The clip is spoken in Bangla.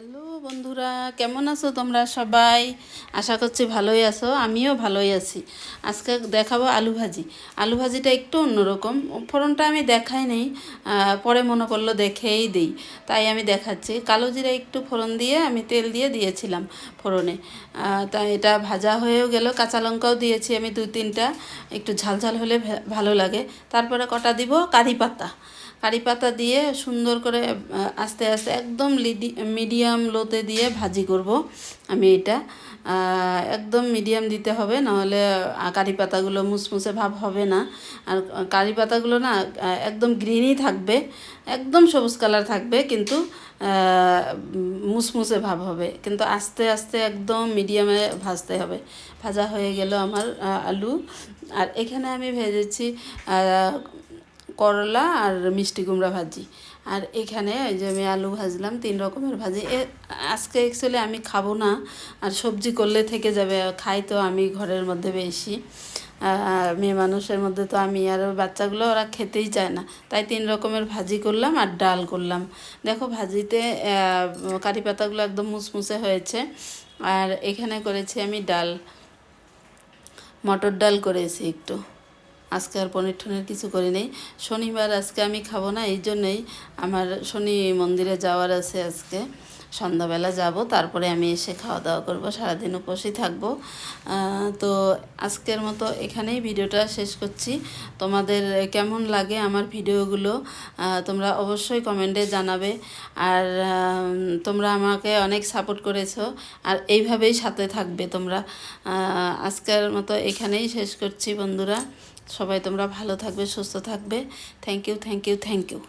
হ্যালো বন্ধুরা, কেমন আছো তোমরা সবাই? আশা করছি ভালোই আছো, আমিও ভালোই আছি। আজকে দেখাবো আলু ভাজি। আলু ভাজিটা একটু অন্যরকম, ফোড়নটা আমি দেখাই নেই, পরে মনে করলো দেখেই দিই, তাই আমি দেখাচ্ছি। কালো জিরা একটু ফোড়ন দিয়ে আমি তেল দিয়ে দিয়েছিলাম ফোড়নে, তাই এটা ভাজা হয়েও গেল। কাঁচা লঙ্কাও দিয়েছি আমি 2-3টা, একটু ঝালঝাল হলে ভালো লাগে। তারপরে কটা দিব কারি পাতা। কারি পাতা দিয়ে সুন্দর করে আস্তে আস্তে একদম মিডিয়াম লোতে দিয়ে ভাজি করব আমি এটা। একদম মিডিয়াম দিতে হবে, নাহলে কারি পাতাগুলো মুসমুসে ভাব হবে না। আর কারি পাতাগুলো না একদম গ্রিনই থাকবে, একদম সবুজ কালার থাকবে, কিন্তু মুসমুসে ভাব হবে। কিন্তু আস্তে আস্তে একদম মিডিয়ামে ভাজতে হবে। ভাজা হয়ে গেল আমার আলু। আর এখানে আমি ভেজেছি করলা আর মিষ্টি কুমড়া ভাজি। আর এখানে ওই যে আমি আলু ভাজলাম, 3 রকমের ভাজি। আজকে অ্যাকচুয়ালি আমি খাবো না, আর সবজি করলে থেকে যাবে। খাই তো আমি ঘরের মধ্যে বেশি, মেয়ে মানুষের মধ্যে তো আমি, আর বাচ্চাগুলো ওরা খেতেই চায় না, তাই 3 রকমের ভাজি করলাম আর ডাল করলাম। দেখো ভাজিতে কারি পাতাগুলো একদম মুসমুসে হয়েছে। আর এখানে করেছি আমি ডাল, মটর ডাল করেছি একটু। আজকে আর পনির টনির কিছু করি নেই। শনিবার আজকে আমি খাবো না, এই জন্যেই আমার শনি মন্দিরে যাওয়ার আছে। আজকে সন্ধ্যাবেলা যাব, তারপরে আমি এসে খাওয়া দাওয়া করবো, সারাদিন উপোসই থাকবো। তো আজকের মতো এখানেই ভিডিওটা শেষ করছি। তোমাদের কেমন লাগে আমার ভিডিওগুলো তোমরা অবশ্যই কমেন্টে জানাবে। আর তোমরা আমাকে অনেক সাপোর্ট করেছো, আর এইভাবেই সাথে থাকবে তোমরা। আজকের মতো এখানেই শেষ করছি বন্ধুরা। সবাই তোমরা ভালো থাকবে, সুস্থ থাকবে। Thank you, thank you, thank you.